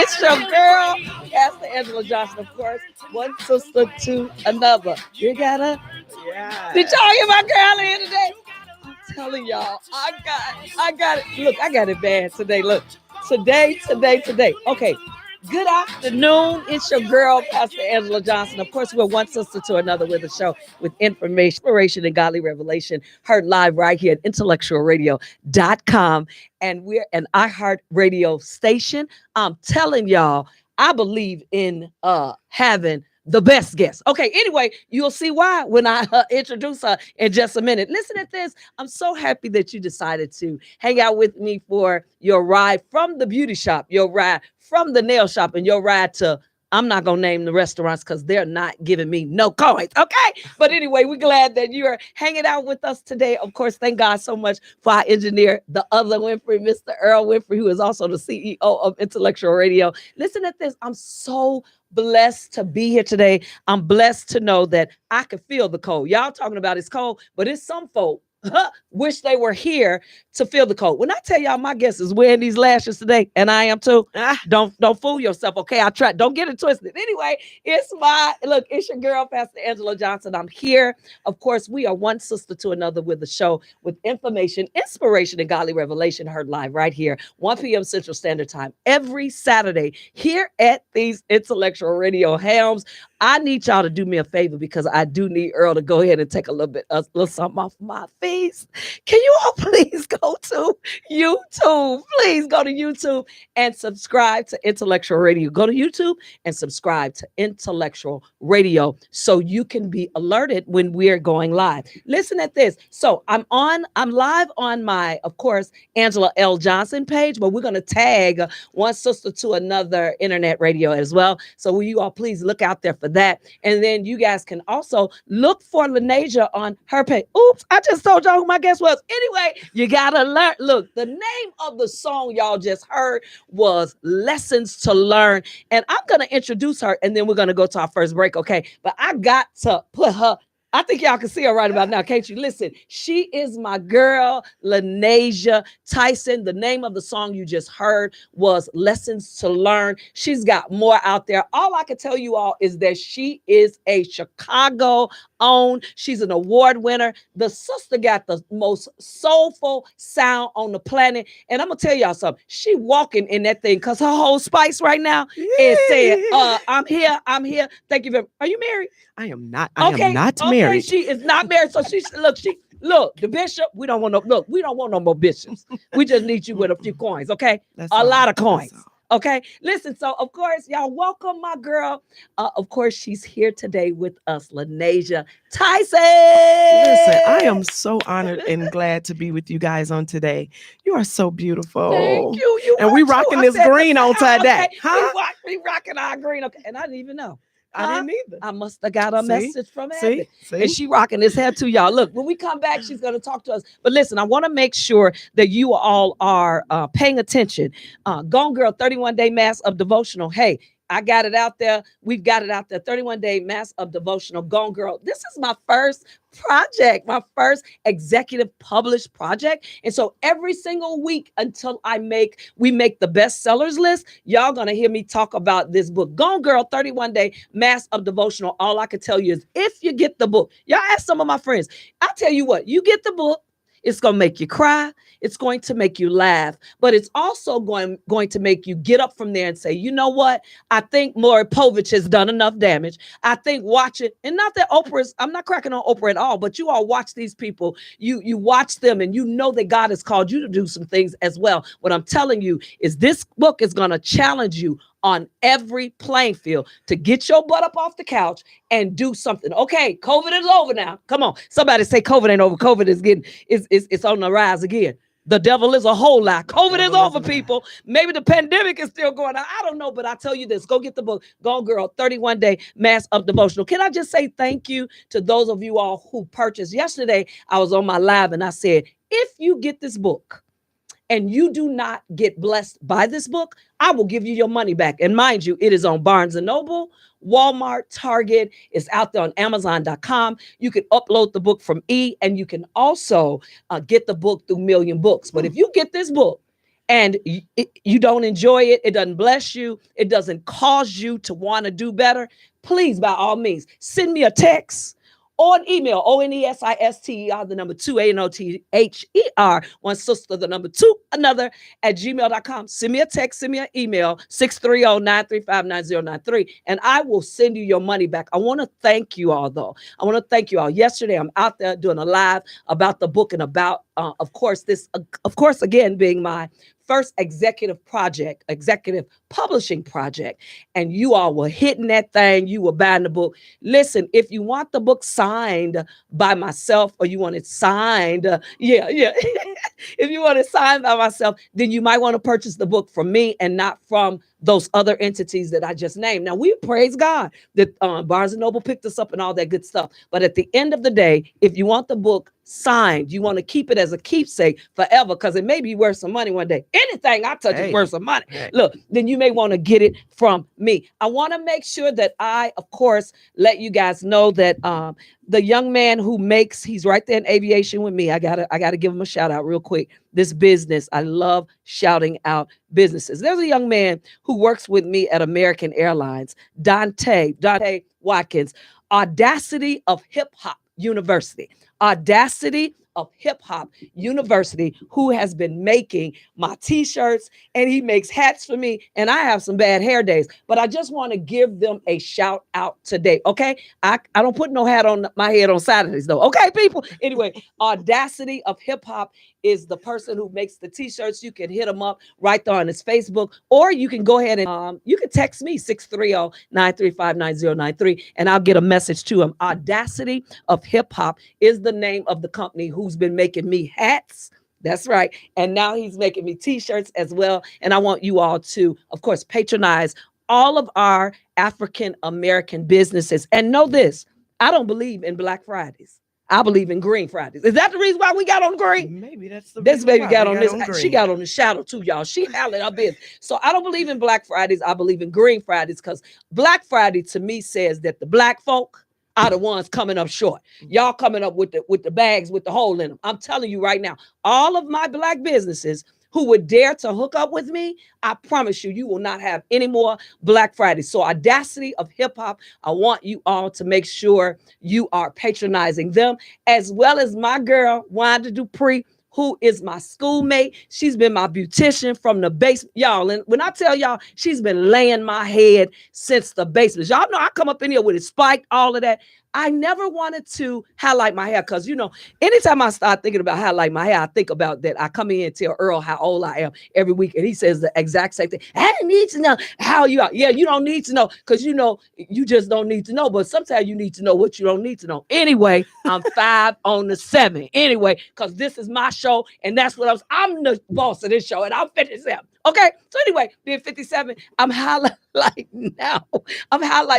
It's your girl, Pastor Angela Johnson, of course. One sister to another. You gotta. Yeah. Did y'all hear my girl here today? I'm telling y'all, I got it. Look, I got it bad today. Look, today. Okay. Good afternoon. It's your girl, Pastor Angela Johnson. Of course, we're one sister to another with a show with information, inspiration, and godly revelation. Heard live right here at IntellectualRadio.com. And we're an iHeart radio station. I'm telling y'all, I believe in having the best guest. Okay, anyway, you'll see why when I introduce her in just a minute. Listen at this. I'm so happy that you decided to hang out with me for your ride from the beauty shop, your ride from the nail shop, and your ride to, I'm not going to name the restaurants because they're not giving me no coins, okay? But anyway, we're glad that you are hanging out with us today. Of course, thank God so much for our engineer, the other Winfrey, Mr. Earl Winfrey, who is also the CEO of Intellectual Radio. Listen at this. I'm so blessed to be here today. I'm blessed to know that I can feel the cold. Y'all talking about it's cold, but it's some folk wish they were here to feel the cold. When I tell y'all my guest is wearing these lashes today, and I am too, don't fool yourself, okay? I try, don't get it twisted. Anyway, it's your girl, Pastor Angela Johnson. I'm here. Of course, we are one sister to another with a show with information, inspiration, and godly revelation heard live right here, 1 p.m. Central Standard Time, every Saturday here at these Intellectual Radio Helms. I need y'all to do me a favor because I do need Earl to go ahead and take a little something off my face. Can you all please go to YouTube? Please go to YouTube and subscribe to Intellectual Radio. Go to YouTube and subscribe to Intellectual Radio so you can be alerted when we're going live. Listen at this. So I'm live on my, of course, Angela L. Johnson page, but we're going to tag one sister to another internet radio as well. So will you all please look out there for that. And then you guys can also look for LeNasia on her page. Oops, I just told y'all who my guest was. Anyway, you gotta learn. Look, the name of the song y'all just heard was Lessons to Learn. And I'm gonna introduce her and then we're gonna go to our first break, okay? But I got to put her. I think y'all can see her right about now, can't you? Listen, she is my girl, LeNasia Tyson. The name of the song you just heard was Lessons to Learn. She's got more out there. All I can tell you all is that she is a Chicago own. She's an award winner. The sister got the most soulful sound on the planet. And I'm going to tell y'all something. She walking in that thing because her whole spice right now is saying, I'm here. Thank you very much. Are you married? I am not. I am not married. She is not married. So look, the bishop, we don't want no more bishops. We just need you with a few coins, okay? Lot of coins. Okay, listen. So, of course, y'all welcome my girl. Of course, she's here today with us, LeNasia Tyson. Listen, I am so honored and glad to be with you guys on today. You are so beautiful. Thank you. And we rocking this green on today. Okay. Huh? We rocking our green. Okay, and I didn't even know. I didn't either. I must have got a message from heaven. See? And she rocking this hair too, y'all. Look, when we come back, she's going to talk to us. But listen, I want to make sure that you all are paying attention. Gone Girl 31-Day Mass of Devotional. Hey, I got it out there. We've got it out there. 31-Day Mass of Devotional. Gone Girl. This is my first project, my first executive published project. And so every single week until we make the bestsellers list, y'all going to hear me talk about this book. Gone Girl, 31-Day Mass of Devotional. All I can tell you is if you get the book, y'all ask some of my friends, I tell you what, you get the book, it's going to make you cry. It's going to make you laugh, but it's also going to make you get up from there and say, you know what? I think Maury Povich has done enough damage. I think watching, and not that I'm not cracking on Oprah at all, but you all watch these people. You watch them and you know that God has called you to do some things as well. What I'm telling you is this book is going to challenge you on every playing field to get your butt up off the couch and do something. Okay, COVID is over now. Come on. Somebody say COVID ain't over. COVID is it's on the rise again. The devil is a whole lie. COVID is over, people. Maybe the pandemic is still going on. I don't know, but I tell you this. Go get the book. Gone Girl, 31-Day Mass of Devotional. Can I just say thank you to those of you all who purchased? Yesterday, I was on my live and I said, if you get this book, and you do not get blessed by this book, I will give you your money back. And mind you, it is on Barnes & Noble, Walmart, Target. It's out there on Amazon.com. You can upload the book from and you can also get the book through Million Books. But if you get this book and you don't enjoy it, it doesn't bless you, it doesn't cause you to want to do better, please, by all means, send me a text or an email, ONESISTER, the number 2, ANOTHER, one sister, the number 2, another, at gmail.com. Send me a text, send me an email, 630-935-9093, and I will send you your money back. I want to thank you all, though. I want to thank you all. Yesterday, I'm out there doing a live about the book and about, of course, again, being my first executive publishing project. And you all were hitting that thing. You were buying the book. Listen, if you want the book signed by myself or you want it signed, if you want it signed by myself, then you might want to purchase the book from me and not from those other entities that I just named. Now, we praise God that Barnes & Noble picked us up and all that good stuff. But at the end of the day, if you want the book signed, you want to keep it as a keepsake forever, because it may be worth some money one day. Anything I touch is worth some money. Look, then you may want to get it from me. I want to make sure that I, of course, let you guys know that the young man who he's right there in aviation with me. I gotta give him a shout out real quick. This business, I love shouting out businesses. There's a young man who works with me at American Airlines, Dante Watkins, Audacity of Hip Hop University. Audacity of Hip Hop University, who has been making my t-shirts, and he makes hats for me, and I have some bad hair days, but I just want to give them a shout out today, okay? I don't put no hat on my head on Saturdays, though, okay, people? Anyway, Audacity of Hip Hop is the person who makes the t-shirts. You can hit him up right there on his Facebook, or you can go ahead and you can text me 630-935-9093, and I'll get a message to him. Audacity of Hip Hop is the name of the company who's been making me hats. That's right. And now he's making me t-shirts as well. And I want you all to, of course, patronize all of our African American businesses. And know this, I don't believe in Black Fridays. I believe in Green Fridays. Is that the reason why we got on green? Maybe that's the this reason baby why got we on this. green. She got on the shadow too, y'all. She handling her business. So I don't believe in Black Fridays. I believe in Green Fridays, because Black Friday to me says that the Black folk are the ones coming up short. Y'all coming up with the bags with the hole in them. I'm telling you right now, all of my Black businesses who would dare to hook up with me, I promise you, you will not have any more Black Fridays. So Audacity of Hip Hop, I want you all to make sure you are patronizing them, as well as my girl, Wanda Dupree, who is my schoolmate. She's been my beautician from the basement, y'all. And when I tell y'all, she's been laying my head since the basement. Y'all know I come up in here with it spiked, all of that. I never wanted to highlight my hair, because, anytime I start thinking about highlight my hair, I think about that. I come in and tell Earl how old I am every week, and he says the exact same thing. I don't need to know how you are. Yeah, you don't need to know, because you just don't need to know. But sometimes you need to know what you don't need to know. Anyway, I'm 5 on the 7. Anyway, because this is my show, and that's what I'm the boss of this show, and I'm 57. Okay, so anyway, being 57, I'm highlighting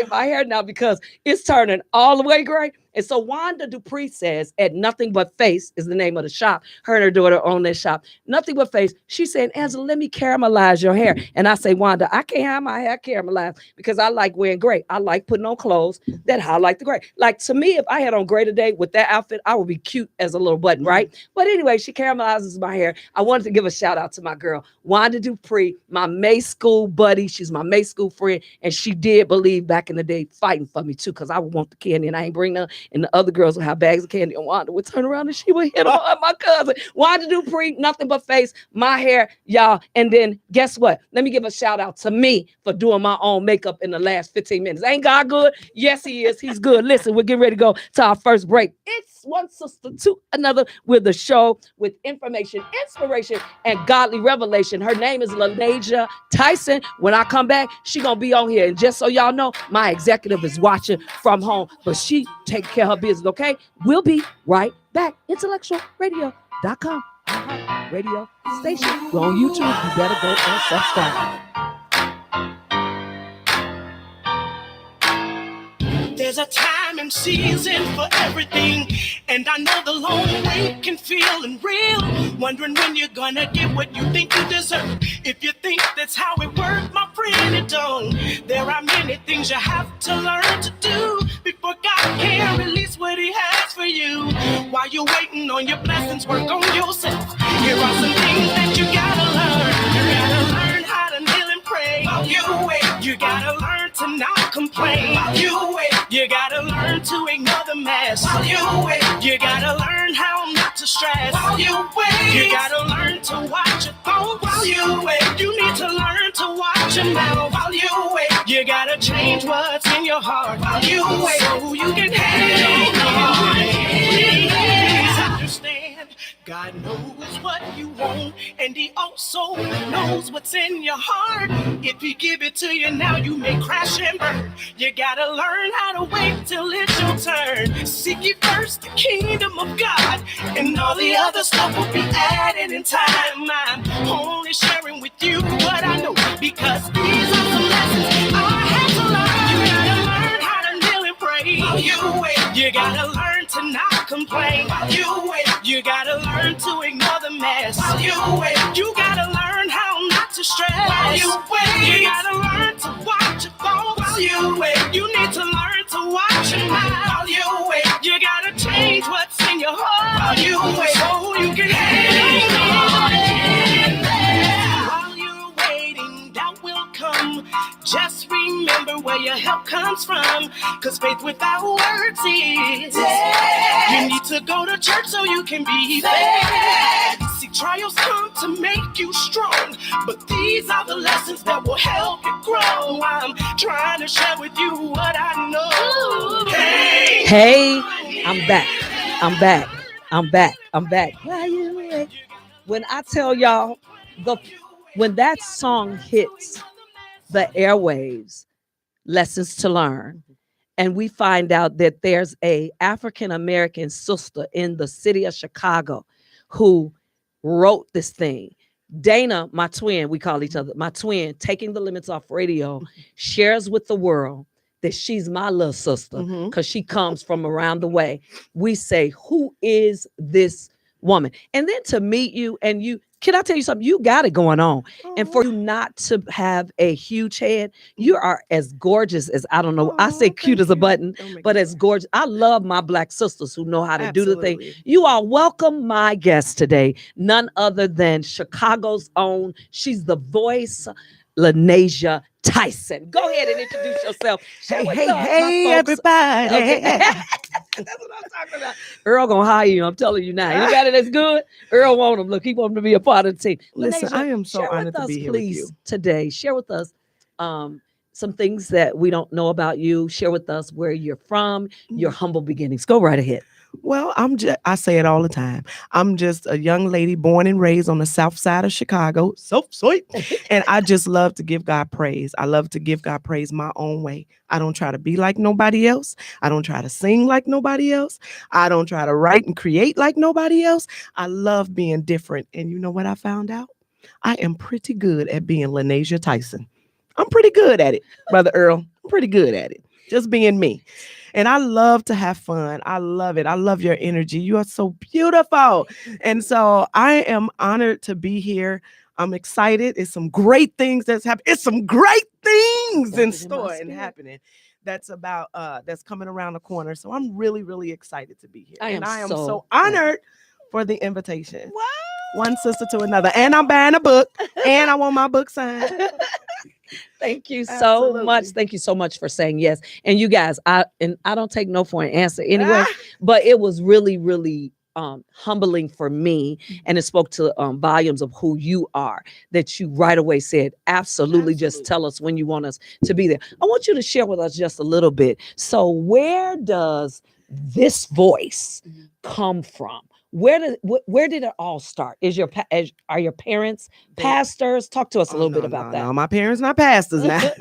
my hair now, because it's turning all the way gray. And so Wanda Dupree says at Nothing But Face is the name of the shop. Her and her daughter own that shop. Nothing But Face. She said, Angela, let me caramelize your hair. And I say, Wanda, I can't have my hair caramelized, because I like wearing gray. I like putting on clothes that highlight the gray. Like, to me, if I had on gray today with that outfit, I would be cute as a little button, right? But anyway, she caramelizes my hair. I wanted to give a shout out to my girl, Wanda Dupree, my May school buddy. She's my May school friend. And she did believe back in the day fighting for me too, because I would want the candy and I ain't bring none. And the other girls would have bags of candy, and Wanda would turn around and she would hit on my cousin. Wanda Dupree, Nothing But Face, my hair, y'all. And then guess what? Let me give a shout out to me for doing my own makeup in the last 15 minutes. Ain't God good? Yes, he is. He's good. Listen, we're getting ready to go to our first break. It's one sister to another with the show with information, inspiration, and godly revelation. Her name is LeNasia Tyson. When I come back, she gonna be on here. And just so y'all know, my executive is watching from home, but she take care of her business, okay? We'll be right back. IntellectualRadio.com. Radio station. We're on YouTube. You better go and subscribe. There's a time and season for everything, and I know the long wait can feel unreal, wondering when you're gonna get what you think you deserve. If you think that's how it works, my friend, it don't. There are many things you have to learn to do before God can release what he has for you. While you're waiting on your blessings, work on yourself. Here are some things that you gotta learn. You gotta learn to not complain while you wait. You gotta learn to ignore the mess while you wait. You gotta learn how not to stress while you wait. You gotta learn to watch your thoughts while you wait. You need to learn to watch your mouth while you wait. You gotta change what's in your heart while you wait, so you can handle it. Please understand, God knows what you want, and He also knows what's in your heart. If He give it to you now, you may crash and burn. You gotta learn how to wait till it's your turn. Seek ye first the kingdom of God, and all the other stuff will be added in time. I'm only sharing with you what I know, because these are some lessons I had to learn. You gotta learn how to kneel and pray while you wait. You gotta learn to not complain while you wait. You gotta learn to ignore the mess while you wait. You gotta learn how not to stress while you wait. You gotta learn to watch your thoughts while you wait. You need to learn to watch your mind while you wait. You gotta change what's in your heart while you wait, so you can handle it. While you're waiting, doubt will come. Just remember where your help comes from, cause faith without works is dead. You need to go to church so you can be fed. See, trials come to make you strong, but these are the lessons that will help you grow. I'm trying to share with you what I know. Hey, I'm back. I'm back. I'm back. I'm back. Why you wait? When I tell y'all, when that song hits the airwaves, Lessons to Learn, and we find out that there's a African American sister in the city of Chicago who wrote this thing. Dana, my twin, we call each other, my twin, taking the limits off radio, shares with the world that she's my little sister because she comes from around the way. We say, who is this woman? And then to meet you, and you, can I tell you something? You got it going on. And for you not to have a huge head, you are as gorgeous as, I don't know, I say cute as a button, but as gorgeous. I love my Black sisters who know how to do the thing. You are welcome, my guest today, none other than Chicago's own. She's the voice, LeNasia Tyson. Go ahead and introduce yourself. Hey, everybody. Okay. That's what I'm talking about. Earl gonna hire you. I'm telling you now. Anybody that's good, Earl want him. Look, he want him to be a part of the team. Listen, LeNasia, I am so honored to be here with you today. Share with us some things that we don't know about you. Share with us where you're from, your humble beginnings. Go right ahead. Well, I say it all the time. I'm just a young lady born and raised on the south side of Chicago. So sweet. And I just love to give God praise. I love to give God praise my own way. I don't try to be like nobody else. I don't try to sing like nobody else. I don't try to write and create like nobody else. I love being different. And you know what I found out? I am pretty good at being LeNasia Tyson. I'm pretty good at it, Brother Earl. I'm pretty good at it. Just being me. And I love to have fun. I love it. I love your energy. You are so beautiful. And so I am honored to be here. I'm excited. It's some great things that's happening. It's some great things in store and happening. That's coming around the corner. So I'm really, really excited to be here. I am so honored for the invitation. Wow. One sister to another. And I'm buying a book. And I want my book signed. Thank you so much. Thank you so much for saying yes. And you guys, I don't take no for an answer anyway, but it was really, really humbling for me. And it spoke to volumes of who you are, that you right away said, absolutely, just tell us when you want us to be there. I want you to share with us just a little bit. So where does this voice come from? Where did it all start? Are your parents pastors? Talk to us a little bit about that. No, my parents not pastors now.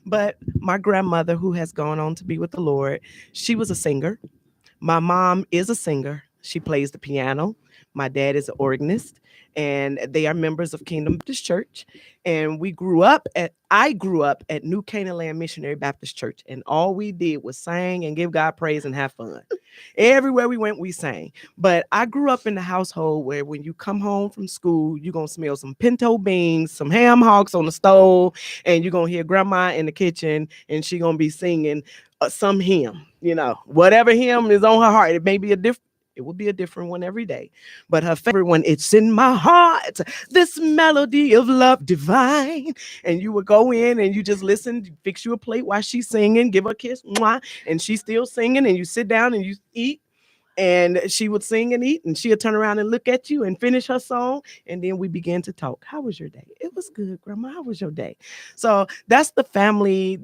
But my grandmother, who has gone on to be with the Lord, she was a singer. My mom is a singer. She plays the piano. My dad is an organist, and they are members of Kingdom Baptist Church. And I grew up at New Canaan Land Missionary Baptist Church, and all we did was sing and give God praise and have fun. Everywhere we went, we sang. But I grew up in the household where when you come home from school, you're going to smell some pinto beans, some ham hocks on the stove, and you're going to hear grandma in the kitchen, and she's going to be singing some hymn, whatever hymn is on her heart. It may be a different. It would be a different one every day. But her favorite one, it's in my heart, this melody of love divine. And you would go in and you just listen, fix you a plate while she's singing, give her a kiss, mwah, and she's still singing, and you sit down and you eat. And she would sing and eat, and she'd turn around and look at you and finish her song. And then we began to talk. How was your day? It was good, Grandma. How was your day? So that's the family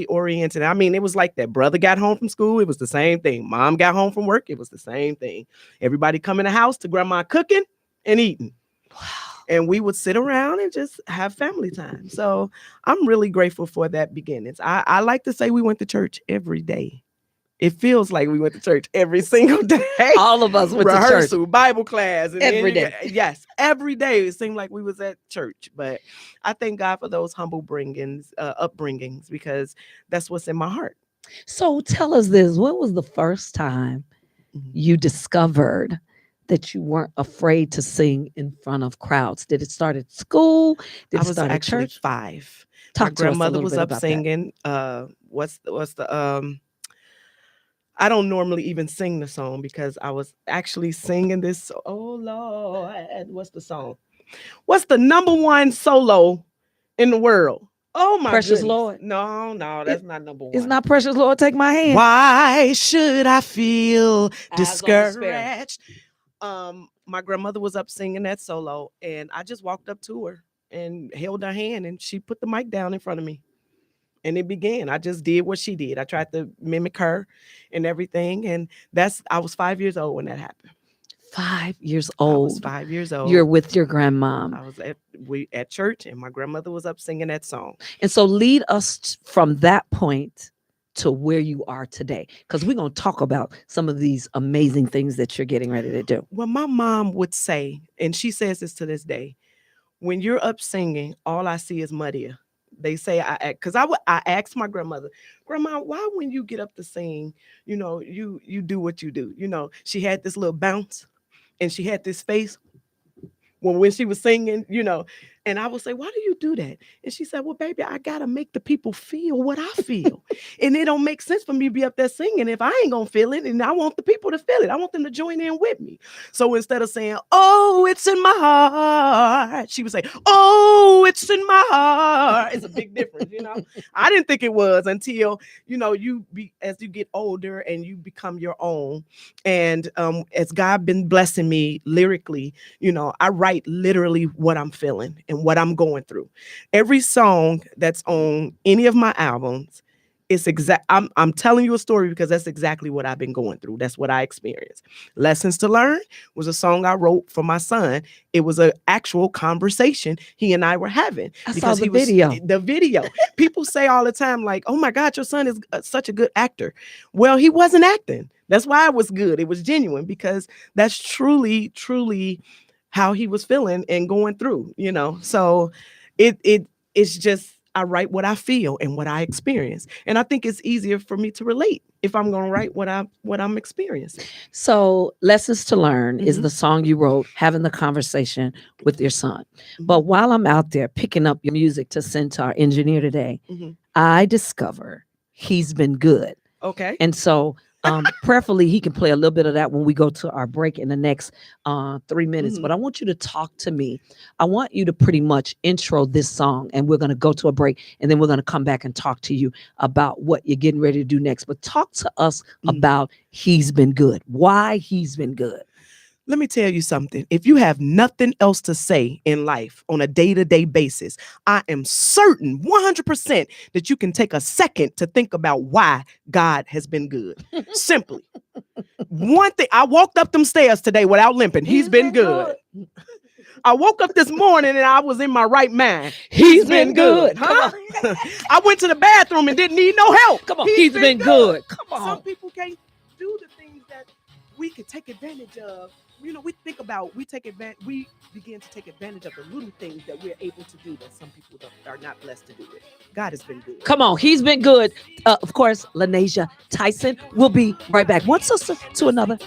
oriented. I mean, it was like that. Brother got home from school. It was the same thing. Mom got home from work. It was the same thing. Everybody come in the house to Grandma cooking and eating. Wow. And we would sit around and just have family time. So I'm really grateful for that beginnings. I like to say we went to church every day. It feels like we went to church every single day. All of us went to church. Rehearsal, Bible class. And Every day. Yes, every day. It seemed like we was at church. But I thank God for those humble upbringings, because that's what's in my heart. So tell us this. What was the first time you discovered that you weren't afraid to sing in front of crowds? Did it start at school? Did I it was start at actually church? 5. Talk My to us a grandmother little was bit up about singing. What's the I don't normally even sing the song, because I was actually singing this. Oh Lord, what's the song? What's the number one solo in the world? Oh my Precious goodness. Lord. No, that's not number one. It's not Precious Lord, Take My Hand. Why should I feel Eyes on the sparrow. discouraged? My grandmother was up singing that solo, and I just walked up to her and held her hand, and she put the mic down in front of me. And it began. I just did what she did. I tried to mimic her and everything. And I was 5 years old when that happened. 5 years I old. was 5 years old. You're with your grandmom. I was at church, and my grandmother was up singing that song. And so lead us from that point to where you are today, because we're going to talk about some of these amazing things that you're getting ready to do. Well, my mom would say, and she says this to this day, when you're up singing, all I see is muddier. They say because I asked my grandmother, Grandma, why when you get up to sing, you do what you do. She had this little bounce, and she had this face when she was singing, and I would say, why do you do that? And she said, well, baby, I got to make the people feel what I feel. And it don't make sense for me to be up there singing if I ain't going to feel it. And I want the people to feel it. I want them to join in with me. So instead of saying, oh, it's in my heart, she would say, oh, it's in my heart. It's a big difference, I didn't think it was until, as you get older and you become your own. And as God been blessing me lyrically, I write literally what I'm feeling and what I'm going through. Every song that's on any of my albums is I'm telling you a story because that's exactly what I've been going through. That's what I experienced. Lessons to Learn was a song I wrote for my son. It was an actual conversation he and I were having. I saw the video. The video. People say all the time, like, oh my God, your son is such a good actor. Well, he wasn't acting. That's why it was good. It was genuine, because that's truly, truly how he was feeling and going through, So it's just, I write what I feel and what I experience. And I think it's easier for me to relate if I'm going to write what I'm experiencing. So Lessons to Learn is the song you wrote, having the conversation with your son. But while I'm out there picking up your music to send to our engineer today, I discover He's Been Good. Okay. And so preferably he can play a little bit of that when we go to our break in the next 3 minutes. But I want you to talk to me. I want you to pretty much intro this song, and we're going to go to a break, and then we're going to come back and talk to you about what you're getting ready to do next. But talk to us about He's Been Good. Why He's been good. Let me tell you something. If you have nothing else to say in life on a day-to-day basis, I am certain 100% that you can take a second to think about why God has been good. Simply. One thing, I walked up them stairs today without limping. He's been good. I woke up this morning and I was in my right mind. He's been good. Huh? I went to the bathroom and didn't need no help. Come on. He's been good. Come on. Some people can't do the things that we could take advantage of. We begin to take advantage of the little things that we're able to do that some people are not blessed to do it. God has been good. Come on, He's been good. Of course, LeNasia Tyson will be right back. One sister to another.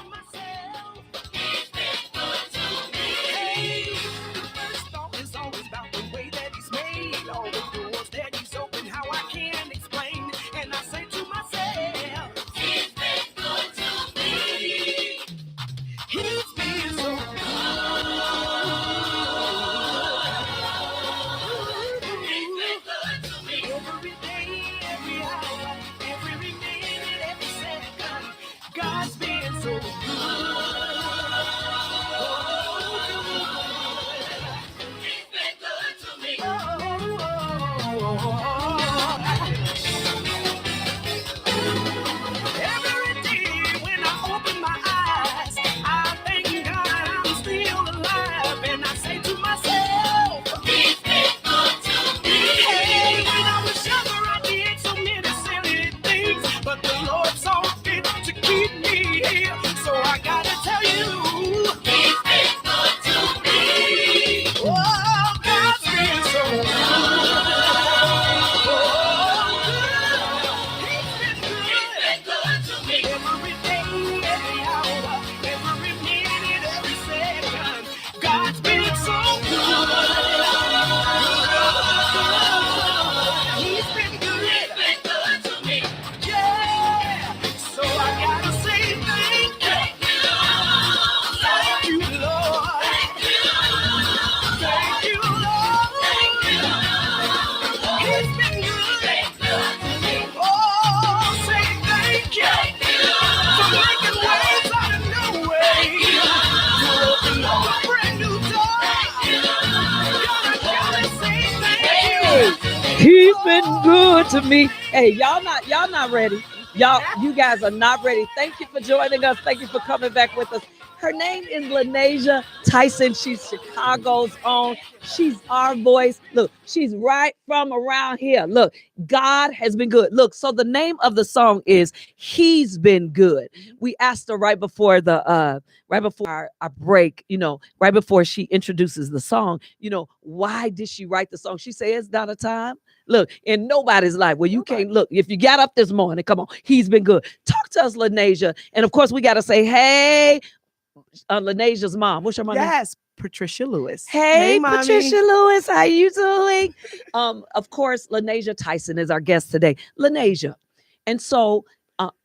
He's been good to me. Hey, y'all not ready. You guys are not ready. Thank you for joining us. Thank you for coming back with us. Her name is LeNasia Tyson. She's Chicago's own. She's our voice. Look, she's right from around here. Look, God has been good. Look, so the name of the song is He's Been Good. We asked her right before our break, right before she introduces the song, why did she write the song? She said it's not a time. Look, in nobody's life where you can't look. If you got up this morning, come on, He's been good. Talk to us, LeNasia. And of course, we got to say, hey, LeNasia's mom. What's your mom name? Yes, Patricia Lewis. Hey, mommy. Patricia Lewis, how you doing? Of course, LeNasia Tyson is our guest today. LeNasia. And so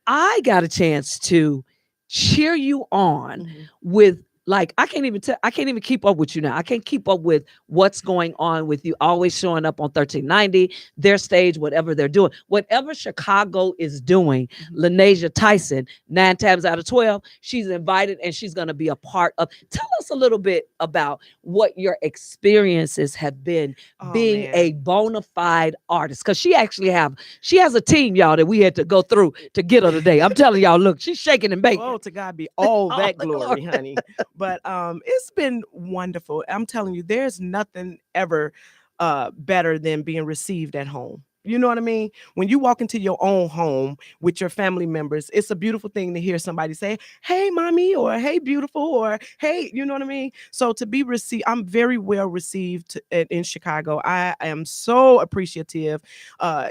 I got a chance to cheer you on with I can't even keep up with you now. I can't keep up with what's going on with you always showing up on 1390, their stage, whatever they're doing. Whatever Chicago is doing, LeNasia Tyson, 9 times out of 12, she's invited and she's going to be a part of. Tell us a little bit about what your experiences have been being a bona fide artist. Because she has a team, y'all, that we had to go through to get her today. I'm telling y'all, look, she's shaking and baking. Oh, to God be all that glory, honey. But it's been wonderful. I'm telling you, there's nothing ever better than being received at home. You know what I mean? When you walk into your own home with your family members, it's a beautiful thing to hear somebody say, hey, mommy, or hey, beautiful, or hey, you know what I mean? So to be received, I'm very well received in Chicago. I am so appreciative.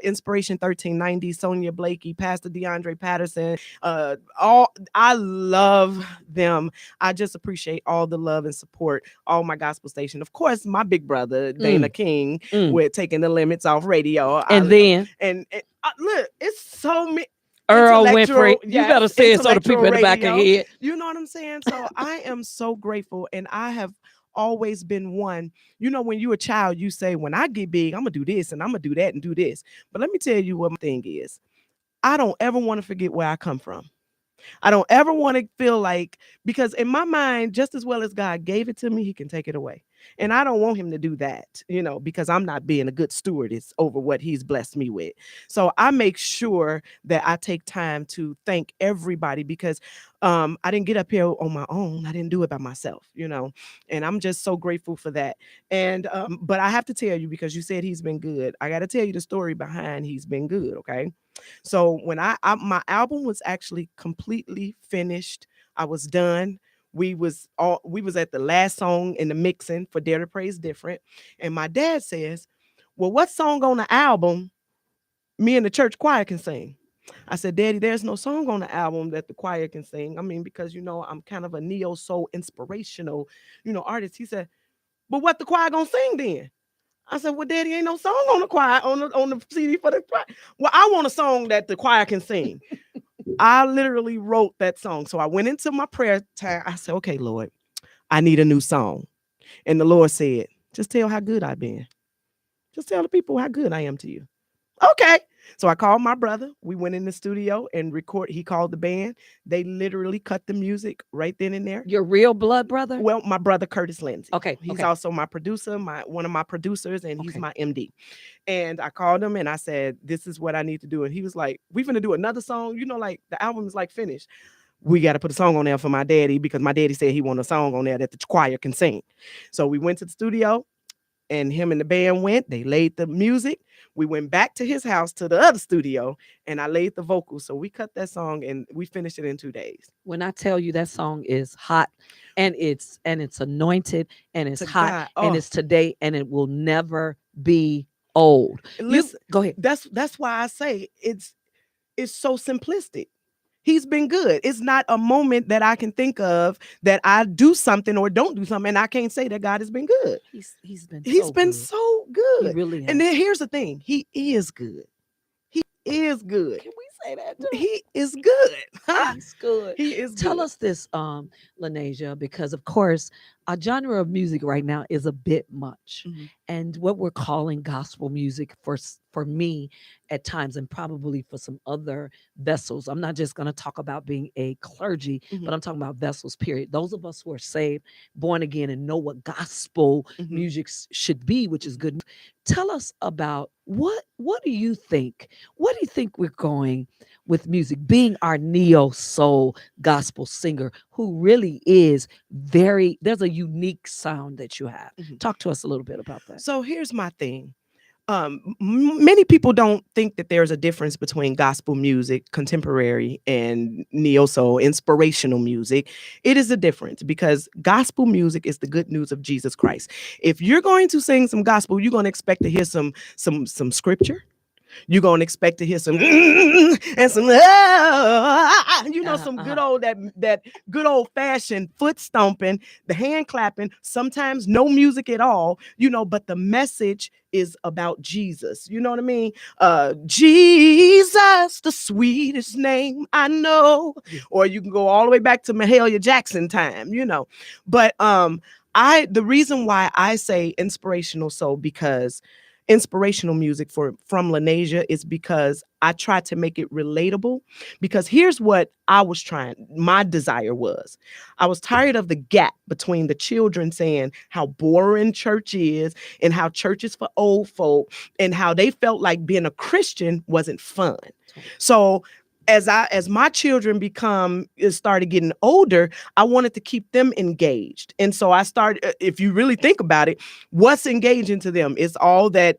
Inspiration 1390, Sonia Blakey, Pastor DeAndre Patterson, I love them. I just appreciate all the love and support, all my gospel station. Of course, my big brother, Dana King, with Taking the Limits Off Radio. And then look, it's so many. Earl Winfrey, you better say it so the people in the back of your head. You know what I'm saying? So I am so grateful, and I have always been one. When you're a child, you say, when I get big, I'm gonna do this and I'm gonna do that and do this. But let me tell you what my thing is. I don't ever want to forget where I come from. I don't ever want to feel like, because in my mind, just as well as God gave it to me, he can take it away. And I don't want him to do that, because I'm not being a good stewardess over what he's blessed me with. So I make sure that I take time to thank everybody, because I didn't get up here on my own. I didn't do it by myself, and I'm just so grateful for that. And but I have to tell you, because you said he's been good, I got to tell you the story behind He's Been Good. Okay. So when my album was actually completely finished, I was done. We was at the last song in the mixing for Dare to Praise Different. And my dad says, well, what song on the album me and the church choir can sing? I said, Daddy, there's no song on the album that the choir can sing. I mean, because, I'm kind of a neo-soul inspirational, artist. He said, but what the choir gonna sing then? I said, well, Daddy, ain't no song on the choir, on the CD for the choir. Well, I want a song that the choir can sing. I literally wrote that song. So I went into my prayer time. I said, okay, Lord, I need a new song. And the Lord said, just tell how good I've been. Just tell the people how good I am to you. Okay. So I called my brother. We went in the studio and he called the band. They literally cut the music right then and there. Your real blood brother? Well, my brother, Curtis Lindsay. Okay. He's also my producer, one of my producers, and he's my MD. And I called him and I said, this is what I need to do. And he was like, we're going to do another song. Like the album is like finished. We got to put a song on there for my daddy, because my daddy said he wanted a song on there that the choir can sing. So we went to the studio. And him and the band went, they laid the music. We went back to his house to the other studio, and I laid the vocals. So we cut that song and we finished it in 2 days. When I tell you that song is hot, and it's anointed, and it's hot, and it's today, and it will never be old. Listen, go ahead. That's why I say it's so simplistic. He's been good. It's not a moment that I can think of that I do something or don't do something, and I can't say that God has been good. He's been so good. He really has. And then here's the thing: He is good. He is good. Can we say that too? He is good. He's good. He is good. Tell us this, LeNasia, because of course, a genre of music right now is a bit much. Mhm. And what we're calling gospel music for me at times, and probably for some other vessels, I'm not just going to talk about being a clergy, Mhm. but I'm talking about vessels, period. Those of us who are saved, born again, and know what gospel Mhm. music should be, which is Mhm. good. Tell us about what do you think? What do you think we're going with music, being our neo soul gospel singer who really is there's a unique sound that you have. Mhm. Talk to us a little bit about that. So here's my thing. Many people don't think that there's a difference between gospel music, contemporary, and neo soul, inspirational music. It is a difference because gospel music is the good news of Jesus Christ. If you're going to sing some gospel, you're going to expect to hear some scripture. You're gonna expect to hear some and some some good old that good old fashioned foot stomping, the hand clapping, sometimes no music at all, but the message is about Jesus. You know what I mean? Jesus, the sweetest name I know. Yeah. Or you can go all the way back to Mahalia Jackson time. But the reason why I say inspirational soul, because inspirational music from LeNasia is because I try to make it relatable. Because here's what my desire was. I was tired of the gap between the children saying how boring church is and how church is for old folk and how they felt like being a Christian wasn't fun. So as my children started getting older, I wanted to keep them engaged. And so I started, if you really think about it, what's engaging to them? It's all that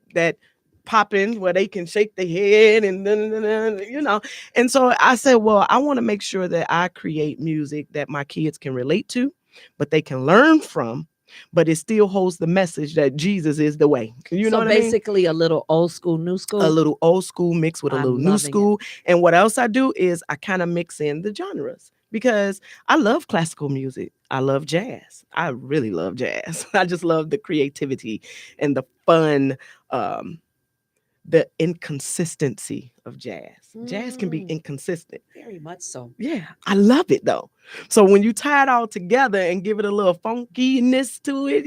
popping where they can shake their head and And so I said, well, I want to make sure that I create music that my kids can relate to, but they can learn from, but it still holds the message that Jesus is the way. You know So what I mean? basically a little old school, new school. A little old school mixed with a little I'm new loving it. school. And what else I do is I kind of mix in the genres because I love classical music. I love jazz. I really love jazz. I just love the creativity and the fun, the inconsistency of jazz. Jazz can be inconsistent. Very much so. Yeah, I love it though. So when you tie it all together and give it a little funkiness to it,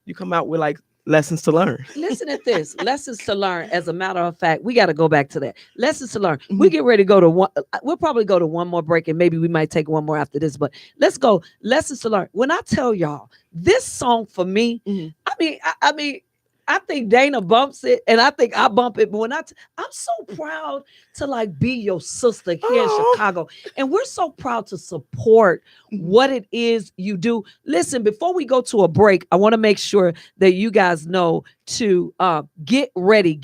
you come out with like lessons to learn. Listen at this. Lessons to learn. As a matter of fact, we got to go back to that. Lessons to learn. Mhm. We get ready to go to one. We'll probably go to one more break, and maybe we might take one more after this. But let's go. Lessons to learn. When I tell y'all this song for me, Mhm. I mean, I think Dana bumps it, and I think I bump it. But when I'm so proud to like be your sister here in Oh. Chicago, and we're so proud to support Mhm. what it is you do. Listen, before we go to a break, I want to make sure that you guys know to get ready.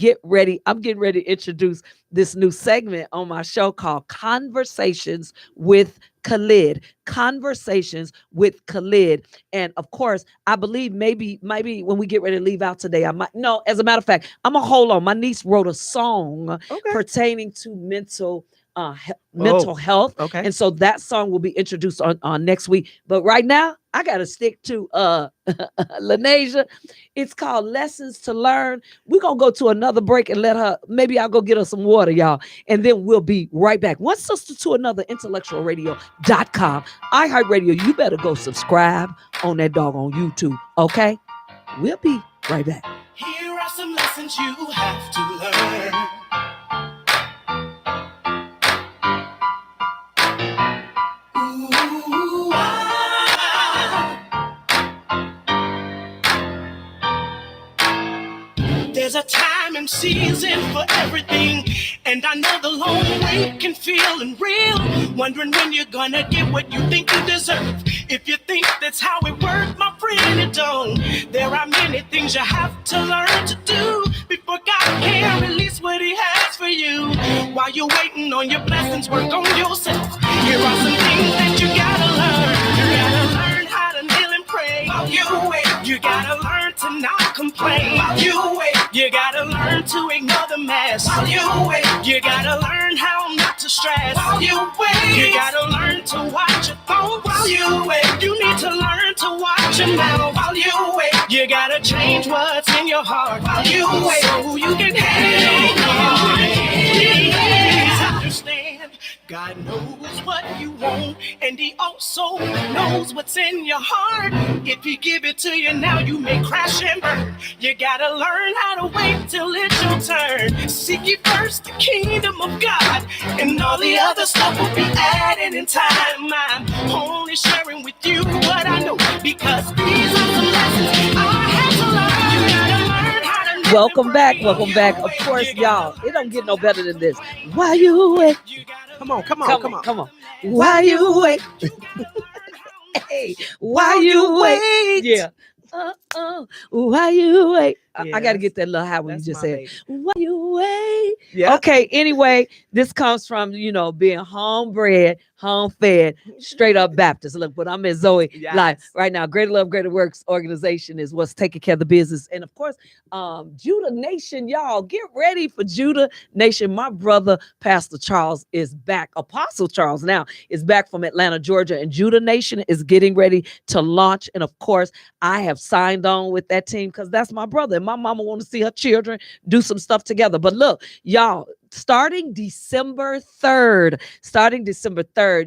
I'm getting ready to introduce this new segment on my show called Conversations with Khalid. Conversations with Khalid. And of course, I believe maybe when we get ready to leave out today, I might. No, as a matter of fact, I'm gonna hold on. My niece wrote a song Okay. pertaining to mental health. Okay. And so that song will be introduced on next week. But right now, I gotta stick to LeNasia. It's called Lessons to Learn. We're gonna go to another break and maybe I'll go get her some water, y'all. And then we'll be right back. One sister to another, IntellectualRadio.com. iHeartRadio, you better go subscribe on that dog on YouTube. Okay? We'll be right back. Here are some lessons you have to learn. Ooh, There's a time and season for everything, and I know the long wait can feel unreal, wondering when you're gonna get what you think you deserve. If you think that's how it works, my friend, it don't. There are many things you have to learn to do before God can release what he has for you. While you're waiting on your blessings, work on yourself. Here are some things that you gotta learn. You gotta learn how to kneel and pray while you wait. You gotta learn to not complain while you wait. You gotta learn to ignore the mess while you wait. You gotta learn how not to stress while you wait. You gotta learn to watch your thoughts while you wait. You need to learn to watch your mouth while you wait. You gotta change what's in your heart while you wait, so you can handle it. Please understand, God knows what you want, and and he also knows what's in your heart. If he give it to you now, you may crash and burn. You gotta learn how to wait till it's your turn. Seek ye first the kingdom of God, and all the other stuff will be added in time. I'm only sharing with you what I know, because these are the lessons I had to learn. You gotta learn how to live Welcome and back. pray Welcome your back. Of way. course, You gotta y'all, it don't get learn no to better let than the this. Lord Why you wait? you gotta Come on, come on, Come come on, on. come on. Why you wait? Hey, why While you you wait? wait. Yeah. Why you wait? I got to Yes, get that little high when you that's just my said, baby. why you wait? Yeah. Okay, anyway, this comes from, being homebred, home fed, straight up Baptist. Look, but I'm at Zoe Live Yes. right now. Greater Love, Greater Works organization is what's taking care of the business. And of course, Judah Nation, y'all, get ready for Judah Nation. My brother, Pastor Charles, is back. Apostle Charles now is back from Atlanta, Georgia, and Judah Nation is getting ready to launch. And of course, I have signed on with that team because that's my brother. And my mama want to see her children do some stuff together. But look, y'all, starting December 3rd,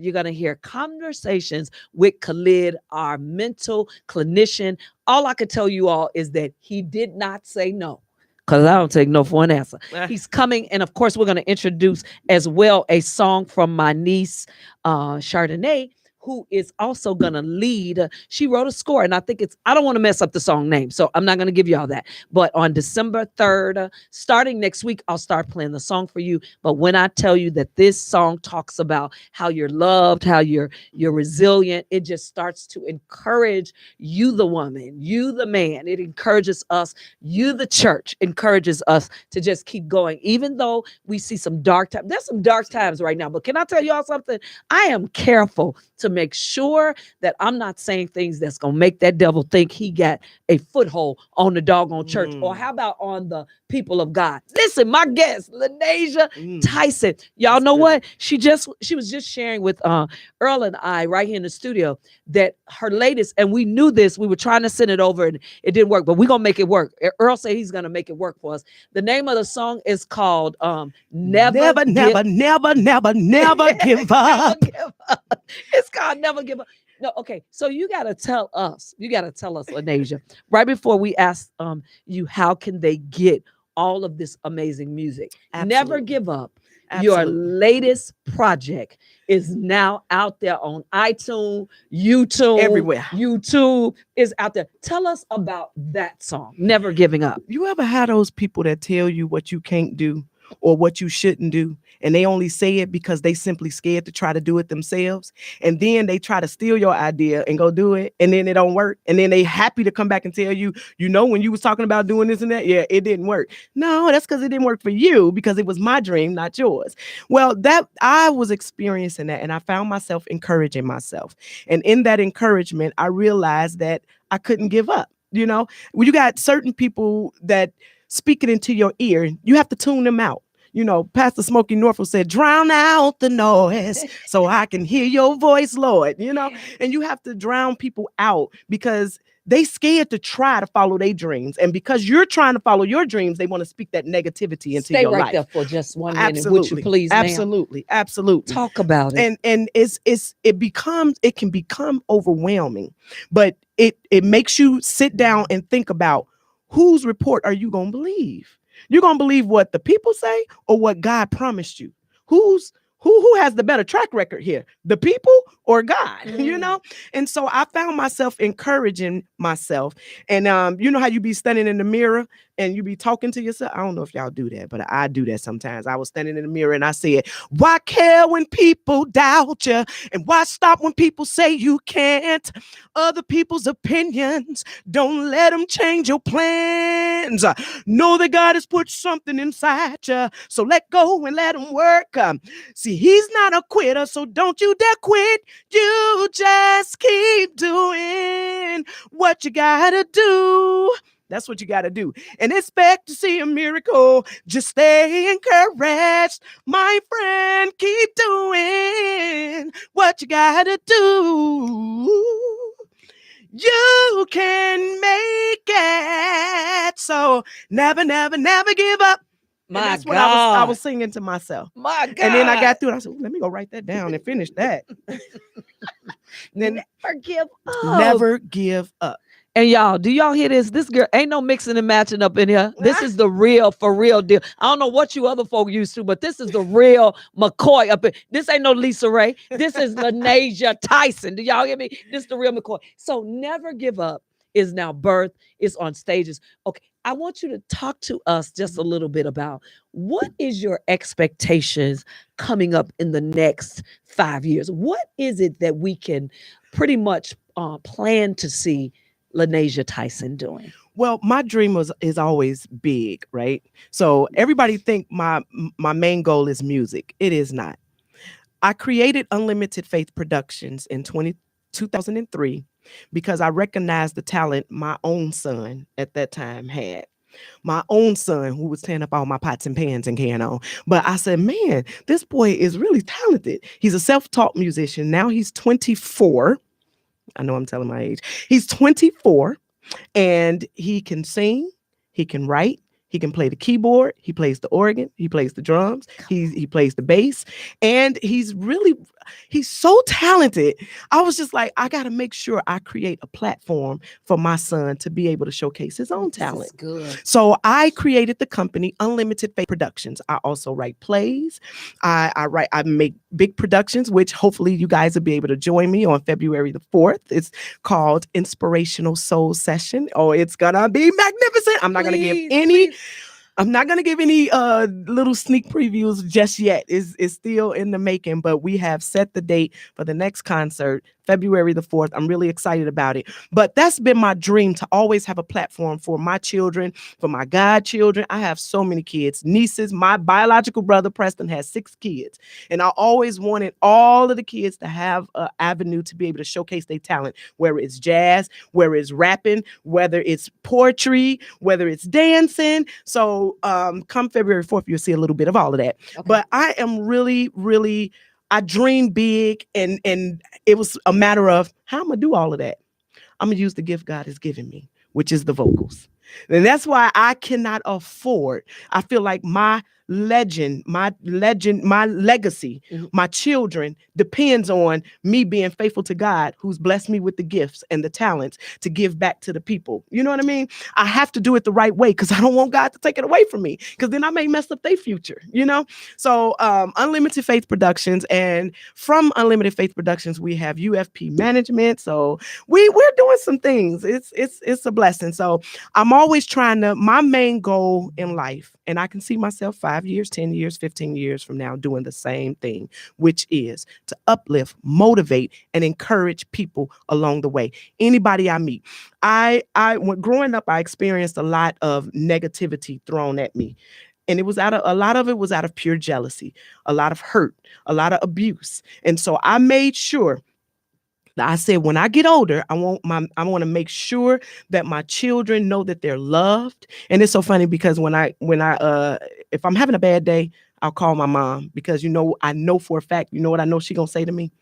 you're going to hear conversations with Khalid, our mental clinician. All I can tell you all is that he did not say no, because I don't take no for an answer. He's coming. And of course, we're going to introduce as well a song from my niece, Chardonnay, who is also going to lead. She wrote a score, and I don't want to mess up the song name, so I'm not going to give you all that. But on December 3rd, starting next week, I'll start playing the song for you. But when I tell you that this song talks about how you're loved, how you're resilient, it just starts to encourage you, the woman, you, the man. It encourages us, you, the church, encourages us to just keep going, even though we see some dark times. There's some dark times right now, but can I tell y'all something? I am careful to make sure that I'm not saying things that's going to make that devil think he got a foothold on the doggone church. Or how about on the people of God? Listen, my guest, LeNasia Tyson. Y'all That's know good. what? She was just sharing with Earl and I right here in the studio that her latest, and we knew this, we were trying to send it over and it didn't work, but we're going to make it work. Earl said he's going to make it work for us. The name of the song is called Never give up. Never give up. It's called Never Give Up. No, okay. So you gotta tell us, LeNasia, right before we ask you how can they get all of this amazing music. Never Absolutely. Give Up. Your Absolutely. latest project is now out there on iTunes, YouTube. Everywhere. YouTube is out there. Tell us about that song, Never Giving Up. You ever had those people that tell you what you can't do or what you shouldn't do, and they only say it because they simply scared to try to do it themselves, and then they try to steal your idea and go do it, and then it don't work, and then they happy to come back and tell you, when you was talking about doing this and that, yeah, it didn't work. No, that's because it didn't work for you, because it was my dream, not yours. Well, that I was experiencing that, and I found myself encouraging myself, and in that encouragement, I realized that I couldn't give up. When you got certain people that speak it into your ear, you have to tune them out. Pastor Smokey Norfolk said, drown out the noise so I can hear your voice, Lord, and you have to drown people out because they scared to try to follow their dreams. And because you're trying to follow your dreams, they want to speak that negativity into Stay your right life. there for just 1 minute, Absolutely. would you please, ma'am? Absolutely. Talk about it. And it can become overwhelming, but it makes you sit down and think about whose report are you going to believe? You're going to believe what the people say or what God promised you? Who has the better track record here? The people or God? And so I found myself encouraging myself. And you know how you be standing in the mirror and you be talking to yourself? I don't know if y'all do that, but I do that sometimes. I was standing in the mirror and I said, why care when people doubt you? And why stop when people say you can't? Other people's opinions, don't let them change your plans. Know that God has put something inside you, so let go and let him work. See, he's not a quitter, so don't you dare quit. You just keep doing what you gotta do. That's what you got to do. And expect to see a miracle. Just stay encouraged, my friend. Keep doing what you got to do. You can make it. So never, never, never give up. And My that's what I was God. singing to myself. My God. And then I got through and I said, let me go write that down and finish that. Then never give up. never give up. And y'all, do y'all hear this? This girl ain't no mixing and matching up in here. This is the real, for real deal. I don't know what you other folk used to, but this is the real McCoy up in. This ain't no Lisa Ray. This is LeNasia Tyson. Do y'all hear me? This is the real McCoy. So never give up is now birth. It's on stages. Okay, I want you to talk to us just a little bit about what is your expectations coming up in the next 5 years? What is it that we can pretty much plan to see LeNasia Tyson doing? Well, my dream is always big, right? So everybody think my main goal is music. It is not. I created Unlimited Faith Productions in 2003 because I recognized the talent my own son at that time had. My own son, who was tearing up all my pots and pans and carrying on. But I said, man, this boy is really talented. He's a self-taught musician. Now he's 24. I know I'm telling my age. He's 24 and he can sing, he can write, he can play the keyboard, he plays the organ, he plays the drums, he plays the bass, and he's so talented. I was just like, I got to make sure I create a platform for my son to be able to showcase his own talent. Good. So I created the company Unlimited Faith Productions. I also write plays. I make big productions, which hopefully you guys will be able to join me on February the 4th. It's called Inspirational Soul Session. Oh, it's gonna be magnificent. I'm not gonna give any little sneak previews just yet. It's still in the making, but we have set the date for the next concert, February the 4th. I'm really excited about it. But that's been my dream, to always have a platform for my children, for my godchildren. I have so many kids, nieces. My biological brother, Preston, has 6 kids. And I always wanted all of the kids to have an avenue to be able to showcase their talent, whether it's jazz, whether it's rapping, whether it's poetry, whether it's dancing. So come February 4th, you'll see a little bit of all of that. Okay. But I am really, really, I dream big, and it was a matter of how I'm going to do all of that. I'm going to use the gift God has given me, which is the vocals. And that's why I cannot afford. I feel like my legacy, my children depends on me being faithful to God, who's blessed me with the gifts and the talents to give back to the people. You know what I mean? I have to do it the right way because I don't want God to take it away from me, because then I may mess up their future, you know? So Unlimited Faith Productions, and from Unlimited Faith Productions, we have UFP Management. So we're doing some things. It's a blessing. So I'm always trying to, my main goal in life, and I can see myself 5 years, 10 years, 15 years from now doing the same thing, which is to uplift, motivate, and encourage people along the way. Anybody I meet. When growing up, I experienced a lot of negativity thrown at me. And a lot of it was out of pure jealousy, a lot of hurt, a lot of abuse. And so I made sure, I said, when I get older, I want to make sure that my children know that they're loved. And it's so funny because when I if I'm having a bad day, I'll call my mom, because I know for a fact, what I know she gonna say to me?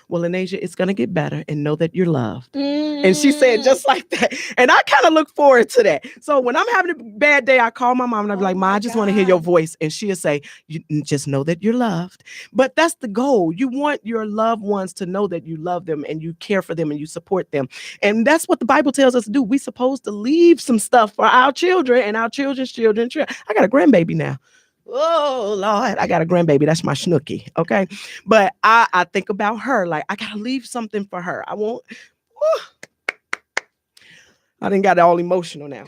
Well, LeNasia, it's gonna get better, and know that you're loved. And she said just like that. And I kind of look forward to that. So when I'm having a bad day, I call my mom and I'll be like, Ma, I just want to hear your voice. And she'll say, you just know that you're loved. But that's the goal. You want your loved ones to know that you love them and you care for them and you support them. And that's what the Bible tells us to do. We're supposed to leave some stuff for our children and our children's children. I got a grandbaby now. Oh, Lord, I got a grandbaby. That's my Snooky. Okay. But I think about her. Like, I got to leave something for her. I didn't got all emotional now.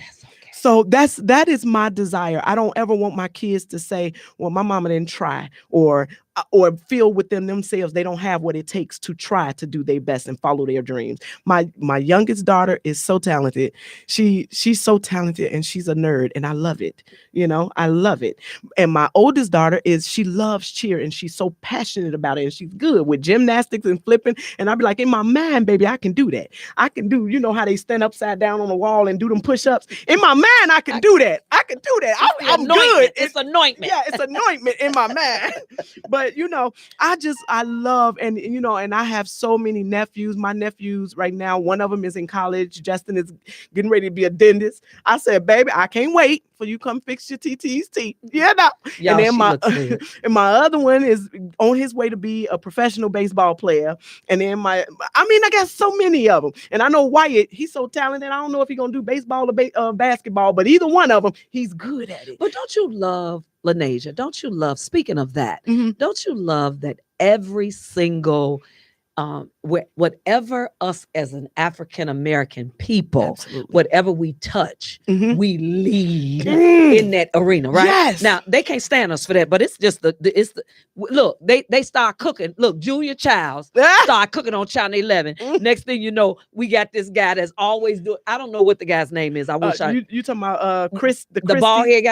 So that is my desire. I don't ever want my kids to say, well, my mama didn't try, or feel within themselves they don't have what it takes to try to do their best and follow their dreams. My youngest daughter is so talented. She's so talented, and she's a nerd, and I love it. I love it. And my oldest daughter she loves cheer, and she's so passionate about it, and she's good with gymnastics and flipping. And I'd be like, in my mind, baby, I can do that. I can do, how they stand upside down on the wall and do them push-ups. In my mind, I can do that. I can do that. I'm good. It's anointment. Yeah, it's anointment in my mind. But But I love, and I have so many nephews. My nephews right now, one of them is in college. Justin is getting ready to be a dentist. I said, baby, I can't wait for you come fix your TT's teeth. Y'all, And then she looks good. and my other one is on his way to be a professional baseball player. And then I got so many of them. And I know Wyatt, he's so talented. I don't know if he's gonna do baseball or basketball, but either one of them, he's good at it. But don't you love, LeNasia? Don't you love, speaking of that, Mhm. don't you love that every single whatever us as an African American people, Absolutely. whatever we touch, Mhm. we lead Mm. in that arena, right? Yes. Now they can't stand us for that, but it's just look, they start cooking. Look, Julia Childs start cooking on Channel 11. Next thing you know, we got this guy that's always doing. I don't know what the guy's name is. I wish you talking about Chris the bald head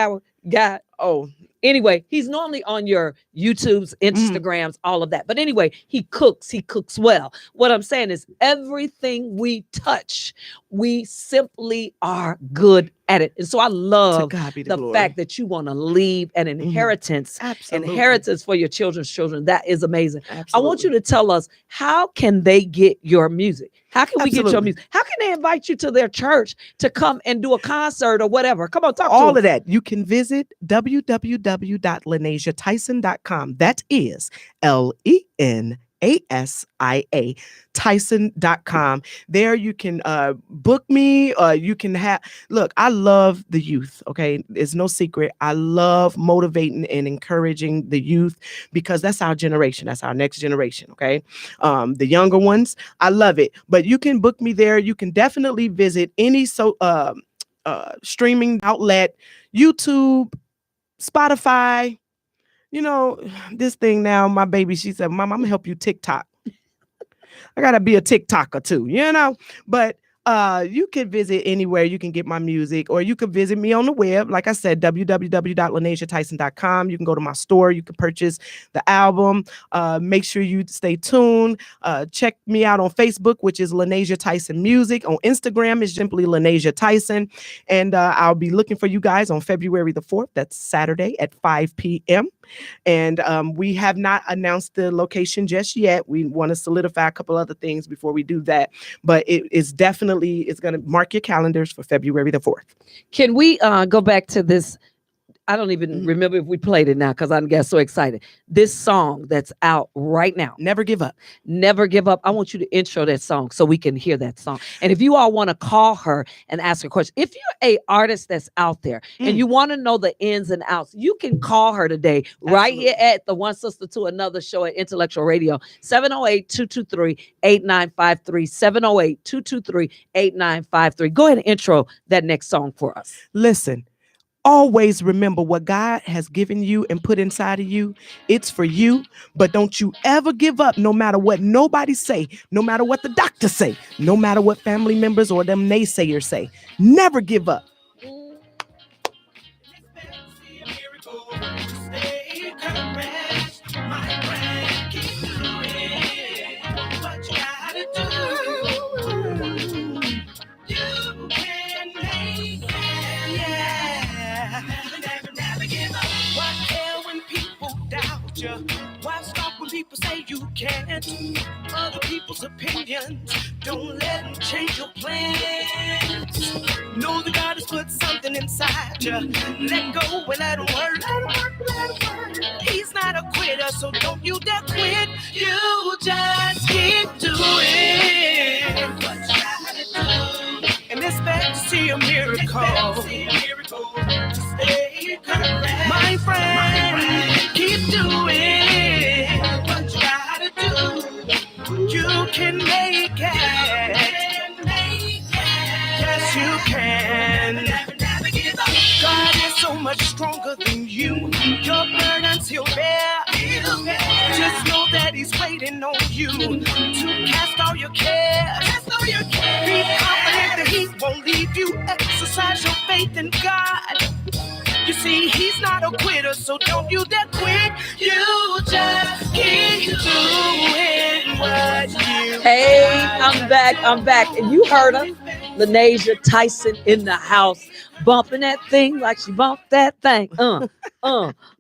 guy. Oh. Anyway, he's normally on your YouTubes, Instagrams, all of that. But anyway, he cooks well. What I'm saying is everything we touch, we simply are good at it. And so I love the fact that you want to leave an inheritance, inheritance for your children's children. That is amazing. Absolutely. I want you to tell us, how can they get your music? How can we get your music? How can they invite you to their church to come and do a concert or whatever? Come on, talk to us. All of that. You can visit www.LeNasiaTyson.com. That is LeNasia Tyson.com. There you can book me. You can look, I love the youth. Okay. It's no secret. I love motivating and encouraging the youth because that's our generation. That's our next generation. Okay. The younger ones, I love it. But you can book me there. You can definitely visit any streaming outlet, YouTube, Spotify. This thing now, my baby, she said, Mom, I'm gonna help you TikTok. I gotta be a TikToker too, but you can visit anywhere you can get my music, or you could visit me on the web. Like I said, www.LeNasiaTyson.com. You can go to my store. You can purchase the album. Make sure you stay tuned. Check me out on Facebook, which is LeNasia Tyson Music. On Instagram is simply LeNasia Tyson. And I'll be looking for you guys on February the 4th. That's Saturday at 5 p.m. And we have not announced the location just yet. We want to solidify a couple other things before we do that. But it's going to mark your calendars for February the 4th. Can we go back to this? I don't even remember if we played it now because I got so excited. This song that's out right now, Never Give Up. Never Give Up. I want you to intro that song so we can hear that song. And if you all want to call her and ask her a question, if you're a artist that's out there and you want to know the ins and outs, you can call her today right here at the One Sister to Another show at Intellectual Radio, 708-223-8953, 708-223-8953. Go ahead and intro that next song for us. Listen. Always remember what God has given you and put inside of you. It's for you, but don't you ever give up, no matter what nobody say, no matter what the doctor say, no matter what family members or them naysayers say. Never give up. Why stop when people say you can't? Other people's opinions, don't let them change your plans. Know that God has put something inside you. Let go and let him work. He's not a quitter, so don't you dare quit. You just keep doing what you gotta do and expect to see a miracle. Stay correct. My friend, keep doing what you gotta do. You can make it. Yes, you can. God is so much stronger than you. Your burdens he'll bear. Just know that he's waiting on you to cast all your cares. Be confident that he won't leave you. Exercise your faith in God. You see, he's not a quitter, so don't you dare quit. You just keep doing what you Hey, I'm back. And you heard her, LeNasia Tyson in the house, bumping that thing like she bumped that thing.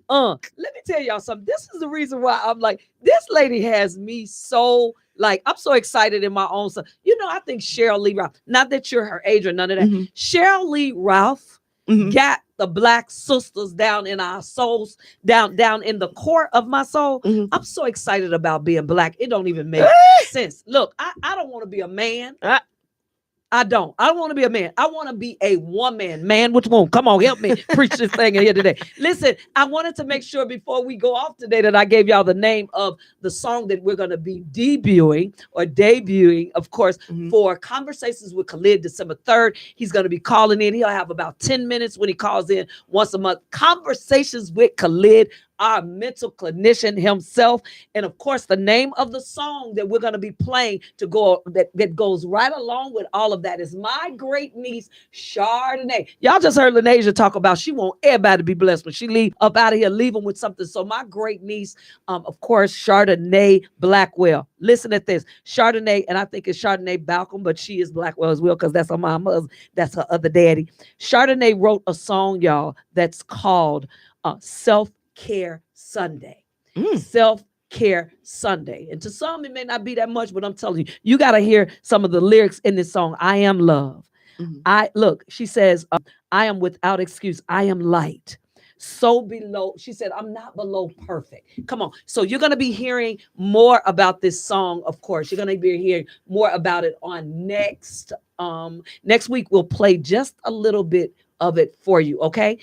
Let me tell y'all something. This is the reason why I'm like, this lady has me so like, I'm so excited in my own self. You know, I think Cheryl Lee Ralph, not that you're her age or none of that. Mhm. Cheryl Lee Ralph Mhm. got the black sisters down in our souls, down in the core of my soul. Mhm. I'm so excited about being black. It don't even make sense. Look, I don't want to be a man. I don't want to be a man. I want to be a woman. Man, which one? Come on, help me preach this thing in here today. Listen, I wanted to make sure before we go off today that I gave y'all the name of the song that we're going to be debuting, of course, for Conversations with Khalid, December 3rd. He's going to be calling in. He'll have about 10 minutes when he calls in once a month. Conversations with Khalid, our mental clinician himself. And of course, the name of the song that we're going to be playing to go that goes right along with all of that is my great niece, Chardonnay. Y'all just heard LeNasia talk about she want everybody to be blessed when she leave up out of here, leave them with something. So my great niece, of course, Chardonnay Blackwell. Listen at this. Chardonnay, and I think it's Chardonnay Balcom, but she is Blackwell as well because that's her mama's, that's her other daddy. Chardonnay wrote a song, y'all, that's called Self-Care Sunday. Self-Care Sunday. And to some, it may not be that much, but I'm telling you, you got to hear some of the lyrics in this song. I am love. She says, I am without excuse. I am light. So below, she said, I'm not below perfect. Come on. So you're going to be hearing more about this song. Of course, you're going to be hearing more about it on next week. We'll play just a little bit of it for you. Okay.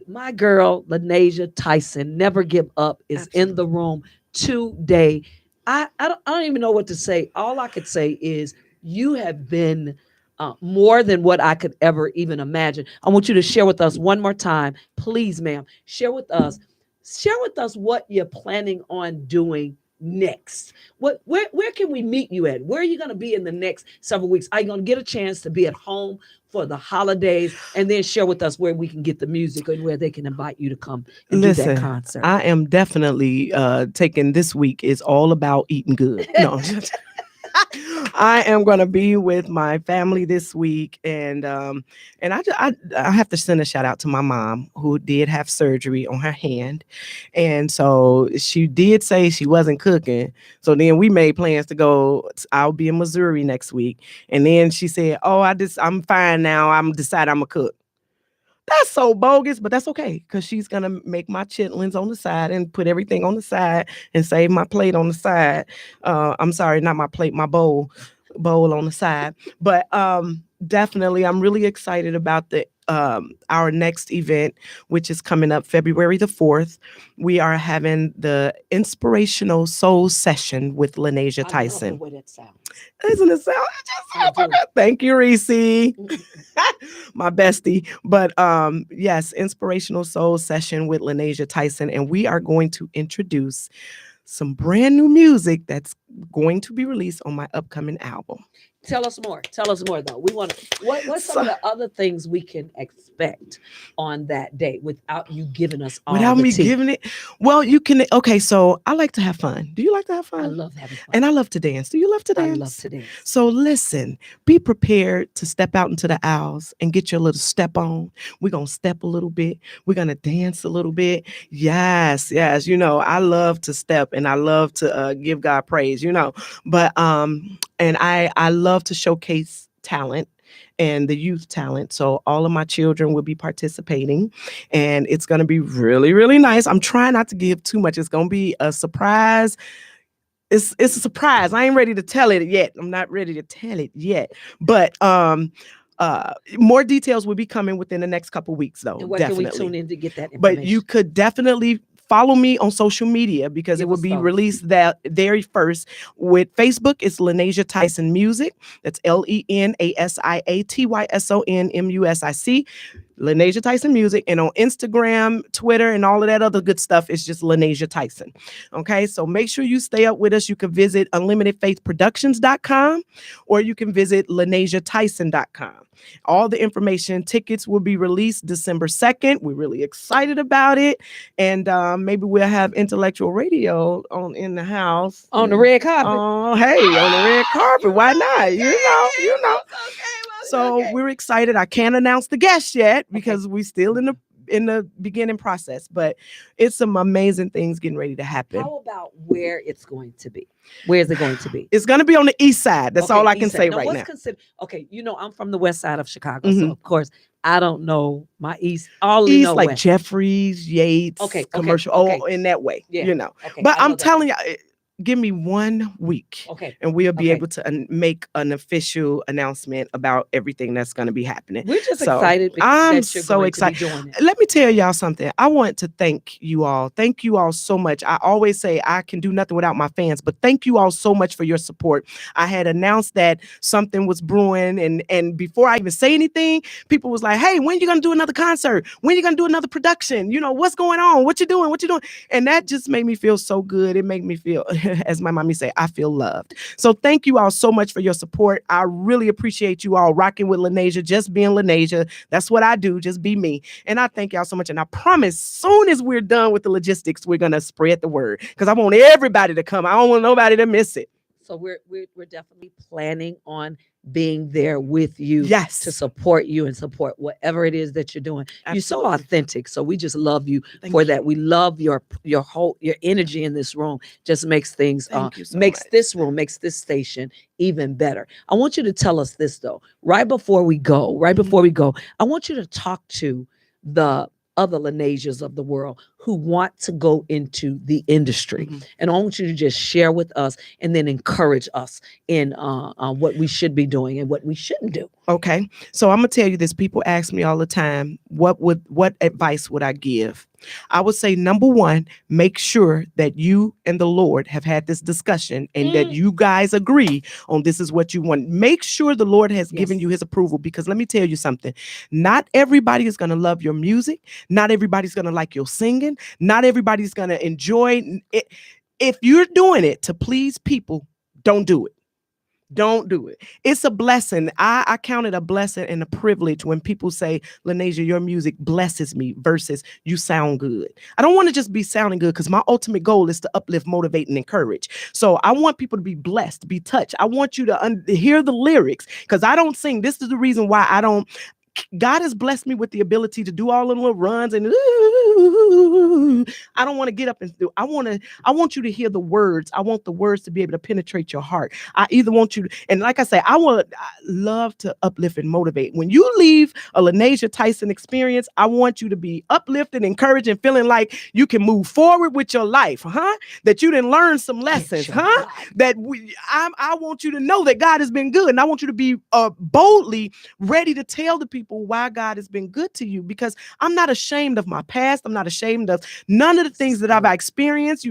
My girl, LeNasia Tyson, Never Give Up, is in the room today. I don't even know what to say. All I could say is you have been more than what I could ever even imagine. I want you to share with us one more time, please, ma'am. Share with us what you're planning on doing next. Where can we meet you at? Where are you going to be in the next several weeks? Are you going to get a chance to be at home for the holidays? And then share with us where we can get the music and where they can invite you to come and do that concert. I am definitely taking this week is all about eating good. No. I am going to be with my family this week, and I have to send a shout out to my mom, who did have surgery on her hand, and so she did say she wasn't cooking. So then we made plans to go. I'll be in Missouri next week, and then she said, "Oh, I'm fine now. I'm decided I'm gonna cook." That's so bogus, but that's okay, because she's going to make my chitlins on the side and put everything on the side and save my plate on the side. I'm sorry, not my plate, my bowl on the side. But definitely, I'm really excited about our next event, which is coming up February the 4th. We are having the Inspirational Soul Session with LeNasia Tyson. I love the way that sounds. Isn't it sound? Thank you, Reese. My bestie. But yes, Inspirational Soul Session with LeNasia Tyson. And we are going to introduce some brand new music that's going to be released on my upcoming album. Tell us more. Though. We want to. What's some of the other things we can expect on that day without you giving us all without the me tea? Giving it? Well, you can. Okay, so I like to have fun. Do you like to have fun? I love having fun. And I love to dance. Do you love to dance? I love to dance. So listen, be prepared to step out into the aisles and get your little step on. We're going to step a little bit. We're going to dance a little bit. Yes. You know, I love to step and I love to give God praise, you know. But and I love to showcase talent and the youth talent. So all of my children will be participating, and it's going to be really, really nice. I'm trying not to give too much. It's going to be a surprise. It's a surprise. I ain't ready to tell it yet. I'm not ready to tell it yet. But more details will be coming within the next couple weeks, though. And where definitely. can we tune in to get that information? But you could definitely follow me on social media, because it will be released that very first. With Facebook, it's LeNasia Tyson Music. That's LeNasia Tyson Music. LeNasia Tyson Music. And on Instagram, Twitter, and all of that other good stuff, it's just LeNasia Tyson. Okay, so make sure you stay up with us. You can visit unlimitedfaithproductions.com, or you can visit LeNasiaTyson.com. All the information, tickets will be released December 2nd. We're really excited about it. And maybe we'll have Intellectual Radio in the house. On the red carpet. Oh, hey, on the red carpet. Why not? You know. So we're excited. I can't announce the guest yet because we're still in the the beginning process, but it's some amazing things getting ready to happen. How about where it's going to be? Where is it going to be? It's going to be on the east side. That's all I can east side. say Now, right what's now. okay, I'm from the west side of Chicago, so of course I don't know my east. All East, know like west. Jeffries, Yates, commercial, in that way, Okay, But I know I'm telling you, give me 1 week, and we'll be able to make an official announcement about everything that's going to be happening. We're just excited. I'm so excited. Let me tell y'all something. I want to thank you all. Thank you all so much. I always say I can do nothing without my fans, but thank you all so much for your support. I had announced that something was brewing, and before I even say anything, people was like, "Hey, when you gonna do another concert? When you gonna do another production? What's going on? What you doing? What you doing?" And that just made me feel so good. It made me feel, as my mommy say, I feel loved. So thank you all so much for your support. I really appreciate you all rocking with LeNasia, just being LeNasia. That's what I do, just be me. And I thank y'all so much. And I promise, soon as we're done with the logistics, we're gonna spread the word, because I want everybody to come. I don't want nobody to miss it. So we're definitely planning on being there with you, to Yes, support you and support whatever it is that you're doing. absolutely. You're so authentic. So we just love you Thank for you. that. We love your energy in this room. Just makes things Thank you so makes much. this room, makes this station even better. I want you to tell us this though. Right before we go, I want you to talk to the other LeNasias of the world who want to go into the industry. And I want you to just share with us and then encourage us in what we should be doing and what we shouldn't do. Okay. So I'm gonna tell you this. People ask me all the time, what advice would I give? I would say, number one, make sure that you and the Lord have had this discussion and that you guys agree on this is what you want. Make sure the Lord has given you his approval, because let me tell you something. Not everybody is going to love your music. Not everybody's going to like your singing. Not everybody's going to enjoy it. If you're doing it to please people, don't do it. Don't do it. It's a blessing. I count it a blessing and a privilege when people say, LeNasia, your music blesses me, versus you sound good. I don't want to just be sounding good, because my ultimate goal is to uplift, motivate, and encourage. So I want people to be blessed, be touched. I want you to hear the lyrics, because I don't sing. This is the reason why I don't. God has blessed me with the ability to do all the little runs and I don't want to get up and do. I want you to hear the words. I want the words to be able to penetrate your heart. I either want you to, and like I say, I love to uplift and motivate. When you leave a LeNasia Tyson experience, I want you to be uplifted, encouraged, and feeling like you can move forward with your life, that you didn't learn some lessons, that I want you to know that God has been good, and I want you to be boldly ready to tell the people why God has been good to you, because I'm not ashamed of my past. I'm not ashamed of none of the things that I've experienced.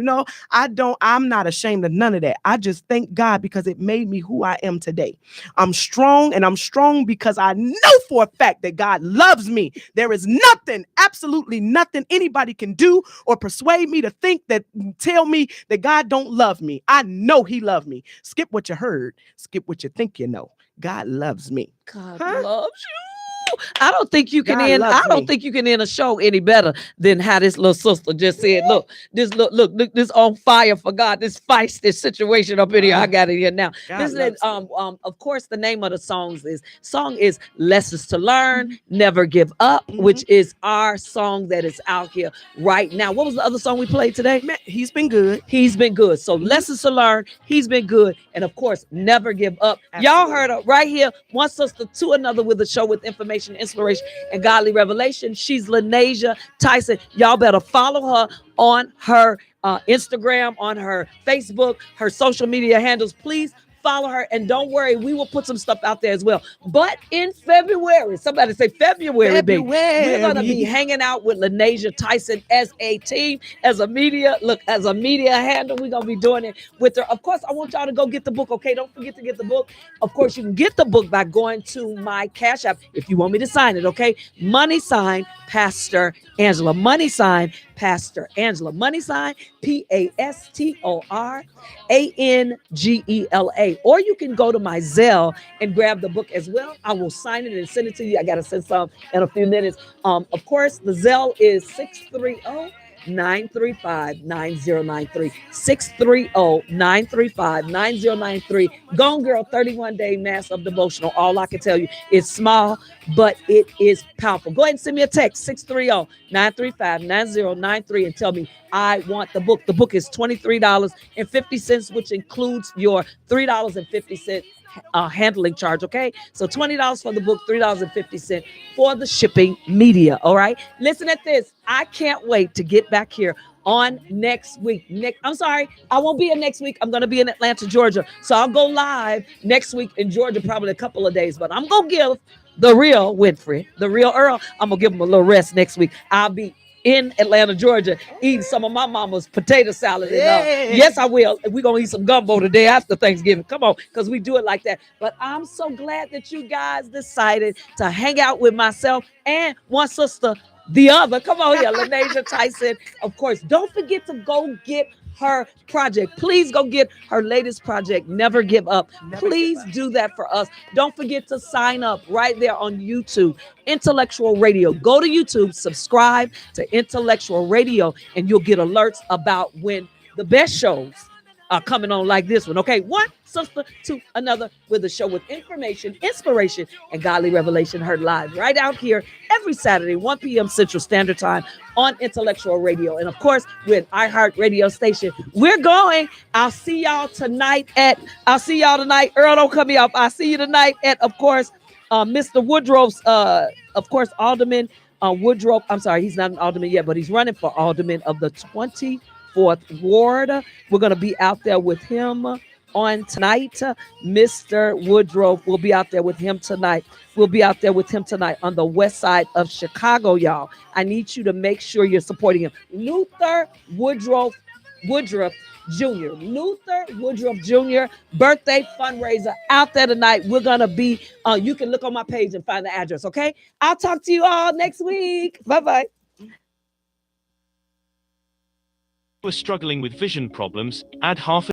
I'm not ashamed of none of that. I just thank God, because it made me who I am today. I'm strong, and I'm strong because I know for a fact that God loves me. There is nothing, absolutely nothing anybody can do or persuade me to think that, tell me that God don't love me. I know he loved me. Skip what you heard. Skip what you think you know. God loves me. God loves you. I don't think you can God end. loves I don't me. think you can end a show any better than how this little sister just said. Look, this on fire for God. This feisty situation up in here. I got it here now. God This is loves me. of course the name of the song is Lessons to Learn, Never Give Up, which is our song that is out here right now. What was the other song we played today? Man, he's been good. He's been good. So Lessons to Learn, he's been good, and of course Never Give Up. Y'all Absolutely. heard her right here, one sister to another, with a show with information, inspiration, and godly revelation. She's LeNasia Tyson. Y'all better follow her on her Instagram, on her Facebook, her social media handles. Please follow her, and don't worry, we will put some stuff out there as well. But in February, somebody say February, baby, we're gonna be hanging out with LeNasia Tyson as a team, as a media handle. We're gonna be doing it with her. Of course, I want y'all to go get the book. Okay, don't forget to get the book. Of course, you can get the book by going to my Cash App if you want me to sign it. Okay, money sign Pastor Angela. Money sign Pastor Angela. Money sign PASTORANGELA. Or you can go to my Zelle and grab the book as well. I will sign it and send it to you. I gotta send some in a few minutes. Of course, the Zelle is 630 630-935-9093. 630-935-9093. Gone Girl 31-day massive devotional. All I can tell you is small, but it is powerful. Go ahead and send me a text, 630-935-9093, and tell me I want the book. The book is $23.50, which includes your $3.50 handling charge. Okay, so $20 for the book, $3.50 for the shipping media. All right, listen at this. I can't wait to get back here on next week. I'm sorry, I won't be here next week. I'm going to be in Atlanta, Georgia. So I'll go live next week in Georgia, probably a couple of days. But I'm going to give the real Winfrey, the real Earl, I'm going to give him a little rest next week. I'll be in Atlanta, Georgia, eating some of my mama's potato salad. And, yes, I will. We're going to eat some gumbo the day after Thanksgiving. Come on, because we do it like that. But I'm so glad that you guys decided to hang out with myself and one sister, the other. Come on here, LeNasia Tyson. Of course, don't forget to go get her project. Please go get her latest project, Never Give Up. Please do that for us. Don't forget to sign up right there on YouTube, Intellectual Radio. Go to YouTube, subscribe to Intellectual Radio, and you'll get alerts about when the best shows are coming on like this one. Okay, one sister to another with a show with information, inspiration, and godly revelation, heard live right out here every Saturday, 1 p.m. Central Standard Time on Intellectual Radio. And of course, with iHeart Radio Station, we're going. I'll see y'all tonight. Earl, don't cut me off. I'll see you tonight at, of course, Mr. Woodruff's, of course, Alderman Woodruff. I'm sorry, he's not an alderman yet, but he's running for alderman of the 24th Ward. We're going to be out there with him on tonight. Mr. Woodruff will be out there with him tonight. We'll be out there with him tonight on the west side of Chicago, y'all. I need you to make sure you're supporting him. Luther Woodruff Jr. Luther Woodruff Jr. birthday fundraiser out there tonight. We're going to be, you can look on my page and find the address, okay? I'll talk to you all next week. Bye-bye. We're struggling with vision problems, add half